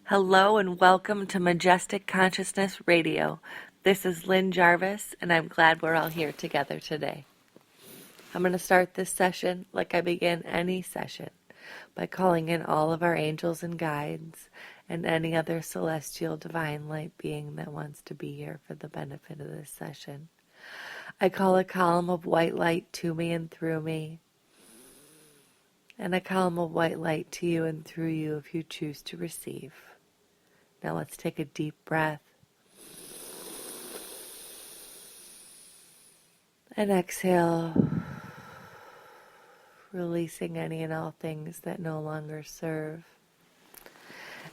Hello and welcome to Majestic Consciousness Radio. This is Lynn Jarvis, and I'm glad we're all here together today. I'm going to start this session like I begin any session by calling in all of our angels and guides and any other celestial divine light being that wants to be here for the benefit of this session. I call a column of white light to me and through me, and a column of white light to you and through you if you choose to receive. Now let's take a deep breath and exhale, releasing any and all things that no longer serve.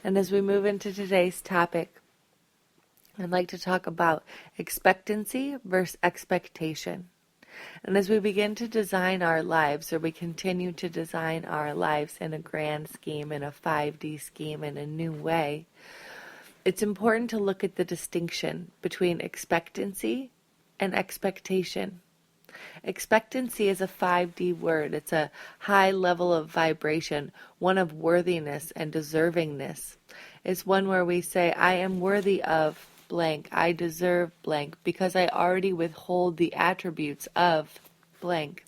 And as we move into today's topic, I'd like to talk about expectancy versus expectation. And as we begin to design our lives, or we continue to design our lives in a grand scheme, in a 5D scheme, in a new way, it's important to look at the distinction between expectancy and expectation. Expectancy is a 5D word. It's a high level of vibration, one of worthiness and deservingness. It's one where we say, I am worthy of blank, I deserve blank, because I already withhold the attributes of blank.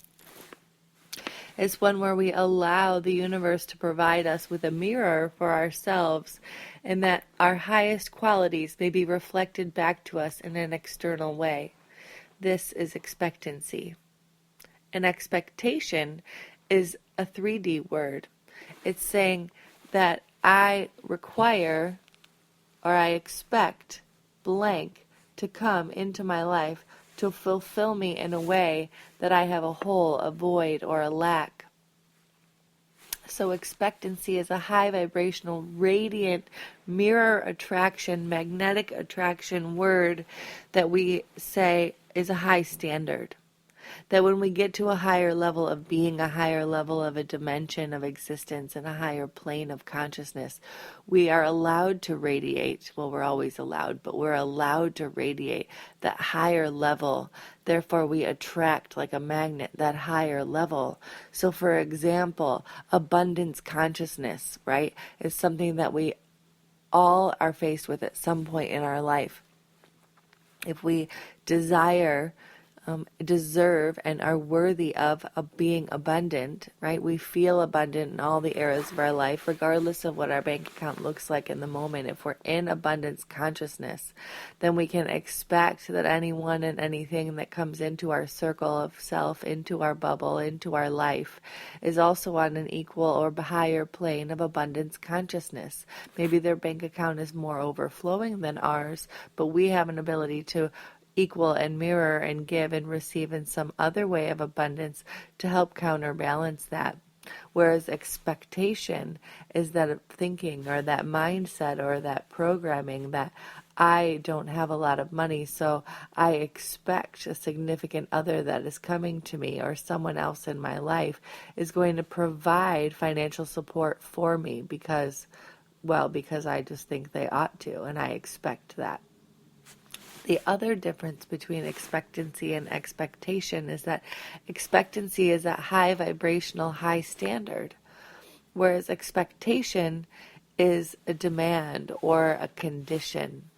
It's one where we allow the universe to provide us with a mirror for ourselves, and that our highest qualities may be reflected back to us in an external way. This is expectancy. An expectation is a 3D word. It's saying that I require or I expect blank to come into my life to fulfill me in a way that I have a hole, a void, or a lack. So expectancy is a high vibrational, radiant, mirror attraction, magnetic attraction word that we say is a high standard. That when we get to a higher level of being, a higher level of a dimension of existence, and a higher plane of consciousness, we are allowed to radiate. Well, we're always allowed, but we're allowed to radiate that higher level. Therefore, we attract like a magnet that higher level. So, for example, abundance consciousness, right, is something that we all are faced with at some point in our life. If we desire, deserve, and are worthy of being abundant, right? We feel abundant in all the areas of our life, regardless of what our bank account looks like in the moment. If we're in abundance consciousness, then we can expect that anyone and anything that comes into our circle of self, into our bubble, into our life, is also on an equal or higher plane of abundance consciousness. Maybe their bank account is more overflowing than ours, but we have an ability to equal and mirror and give and receive in some other way of abundance to help counterbalance that. Whereas expectation is that thinking or that mindset or that programming that I don't have a lot of money, so I expect a significant other that is coming to me or someone else in my life is going to provide financial support for me because I just think they ought to, and I expect that. The other difference between expectancy and expectation is that expectancy is a high vibrational, high standard, whereas expectation is a demand or a condition.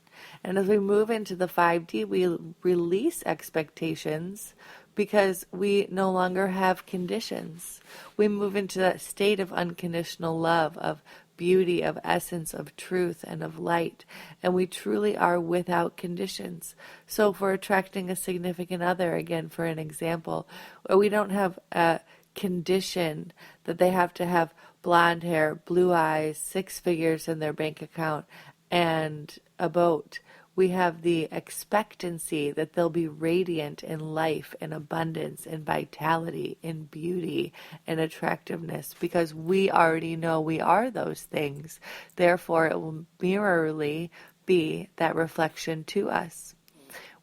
And as we move into the 5D, we release expectations because we no longer have conditions. We move into that state of unconditional love, of beauty, of essence, of truth, and of light. And we truly are without conditions. So if we're attracting a significant other, again, for an example, we don't have a condition that they have to have blonde hair, blue eyes, 6 figures in their bank account, and a boat. We have the expectancy that they'll be radiant in life, in abundance, in vitality, in beauty, in attractiveness, because we already know we are those things. Therefore, it will mirrorly be that reflection to us.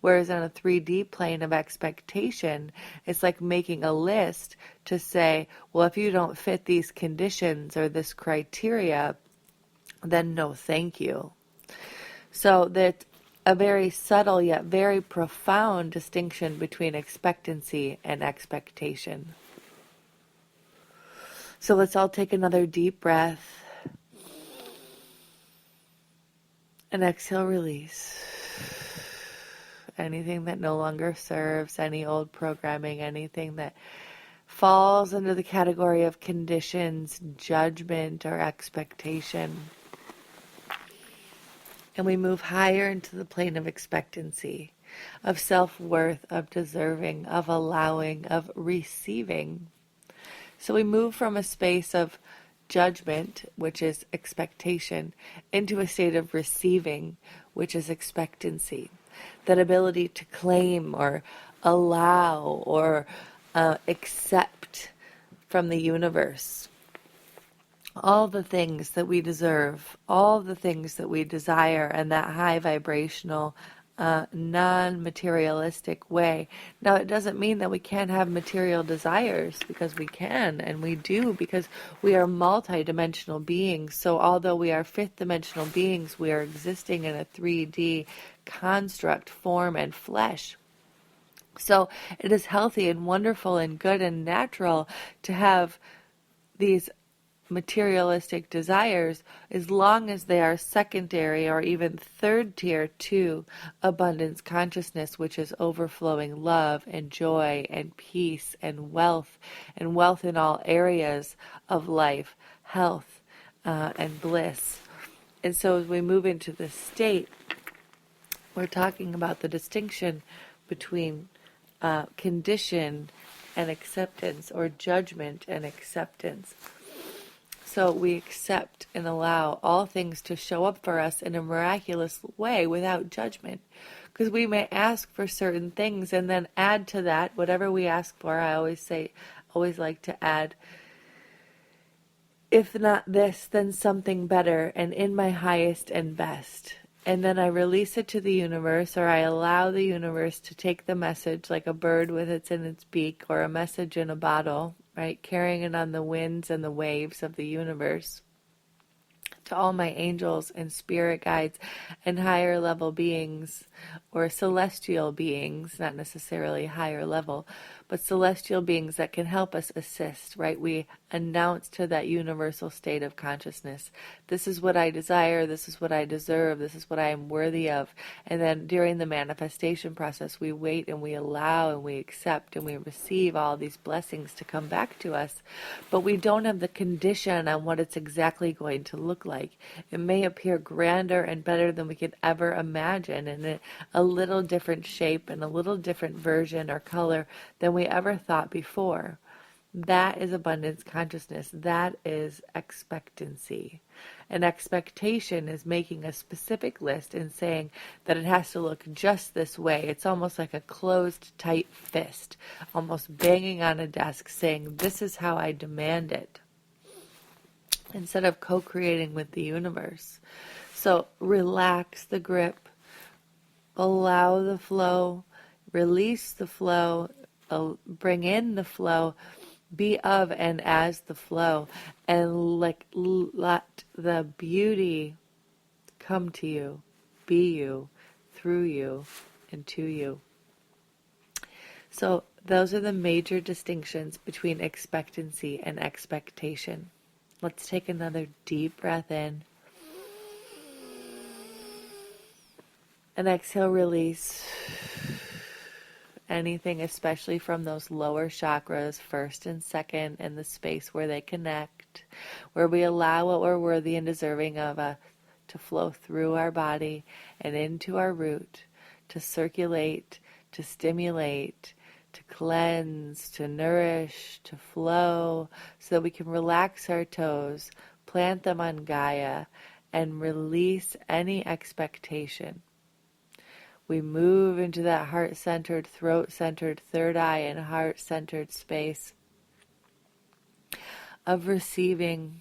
Whereas on a 3D plane of expectation, it's like making a list to say, well, if you don't fit these conditions or this criteria, then no thank you. So that a very subtle yet very profound distinction between expectancy and expectation. So let's all take another deep breath. And exhale, release. Anything that no longer serves, any old programming, anything that falls under the category of conditions, judgment, or expectation. And we move higher into the plane of expectancy, of self-worth, of deserving, of allowing, of receiving. So we move from a space of judgment, which is expectation, into a state of receiving, which is expectancy. That ability to claim or allow or accept from the universe all the things that we deserve, all the things that we desire, and that high vibrational, non-materialistic way. Now, it doesn't mean that we can't have material desires, because we can, and we do, because we are multi-dimensional beings. So although we are fifth-dimensional beings, we are existing in a 3D construct, form, and flesh. So it is healthy and wonderful and good and natural to have these materialistic desires, as long as they are secondary or even third tier to abundance consciousness, which is overflowing love and joy and peace and wealth in all areas of life, health, and bliss. And so as we move into this state, we're talking about the distinction between condition and acceptance, or judgment and acceptance. So we accept and allow all things to show up for us in a miraculous way without judgment. Because we may ask for certain things and then add to that whatever we ask for. I always like to add, if not this, then something better, and in my highest and best. And then I release it to the universe, or I allow the universe to take the message like a bird with it in its beak, or a message in a bottle, right? Carrying it on the winds and the waves of the universe, to all my angels and spirit guides and higher level beings, or celestial beings, not necessarily higher level, but celestial beings that can help us assist, right? We announce to that universal state of consciousness, this is what I desire, this is what I deserve, this is what I am worthy of. And then during the manifestation process, we wait and we allow and we accept and we receive all these blessings to come back to us. But we don't have the condition on what it's exactly going to look like. It may appear grander and better than we could ever imagine, and a little different shape and a little different version or color than we ever thought before. That is abundance consciousness. That is expectancy. And expectation is making a specific list and saying that it has to look just this way. It's almost like a closed, tight fist, almost banging on a desk saying, this is how I demand it, instead of co-creating with the universe. So relax the grip, allow the flow, release the flow, bring in the flow, be of and as the flow, and let the beauty come to you, be you, through you, and to you. So those are the major distinctions between expectancy and expectation. Let's take another deep breath in. And exhale, release anything, especially from those lower chakras, first and second, and the space where they connect, where we allow what we're worthy and deserving of to flow through our body and into our root, to circulate, to stimulate, to cleanse, to nourish, to flow, so that we can relax our toes, plant them on Gaia, and release any expectation. We move into that heart-centered, throat-centered, third eye and heart-centered space of receiving,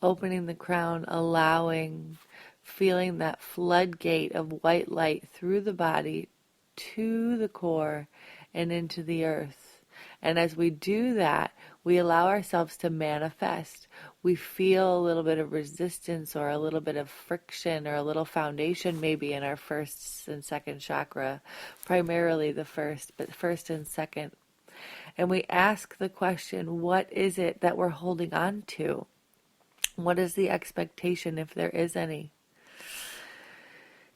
opening the crown, allowing, feeling that floodgate of white light through the body to the core and into the earth. And as we do that, we allow ourselves to manifest. We feel a little bit of resistance or a little bit of friction or a little foundation maybe in our first and second chakra, primarily the first, but first and second. And we ask the question, what is it that we're holding on to? What is the expectation, if there is any?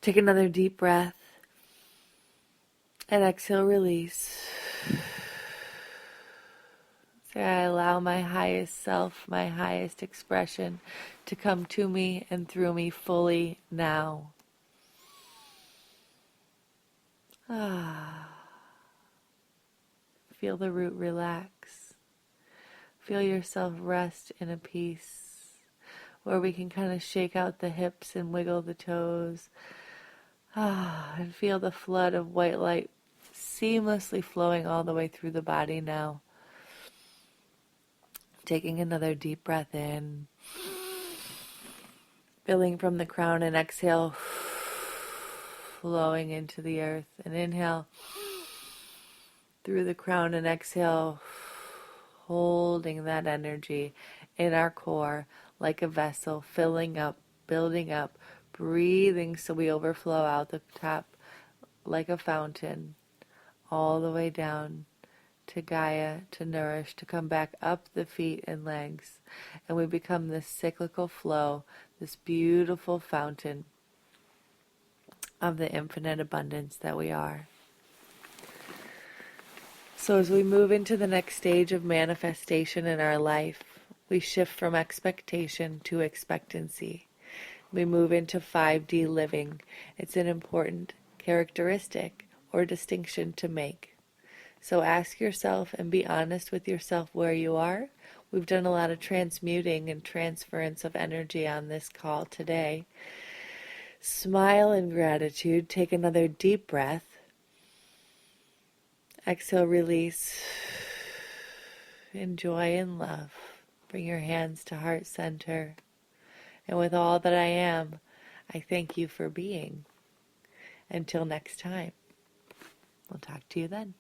Take another deep breath. And exhale, release. Say, I allow my highest self, my highest expression to come to me and through me fully now. Feel the root relax. Feel yourself rest in a peace where we can kind of shake out the hips and wiggle the toes. And feel the flood of white light seamlessly flowing all the way through the body now. Taking another deep breath in. Filling from the crown and exhale. Flowing into the earth. And inhale through the crown and exhale. Holding that energy in our core like a vessel. Filling up, building up. Breathing so we overflow out the top like a fountain. All the way down to Gaia, to nourish, to come back up the feet and legs. And we become this cyclical flow, this beautiful fountain of the infinite abundance that we are. So as we move into the next stage of manifestation in our life, we shift from expectation to expectancy. We move into 5D living. It's an important characteristic or distinction to make. So ask yourself and be honest with yourself where you are. We've done a lot of transmuting and transference of energy on this call today. Smile in gratitude. Take another deep breath. Exhale, release. Enjoy and love. Bring your hands to heart center. And with all that I am, I thank you for being. Until next time. We'll talk to you then.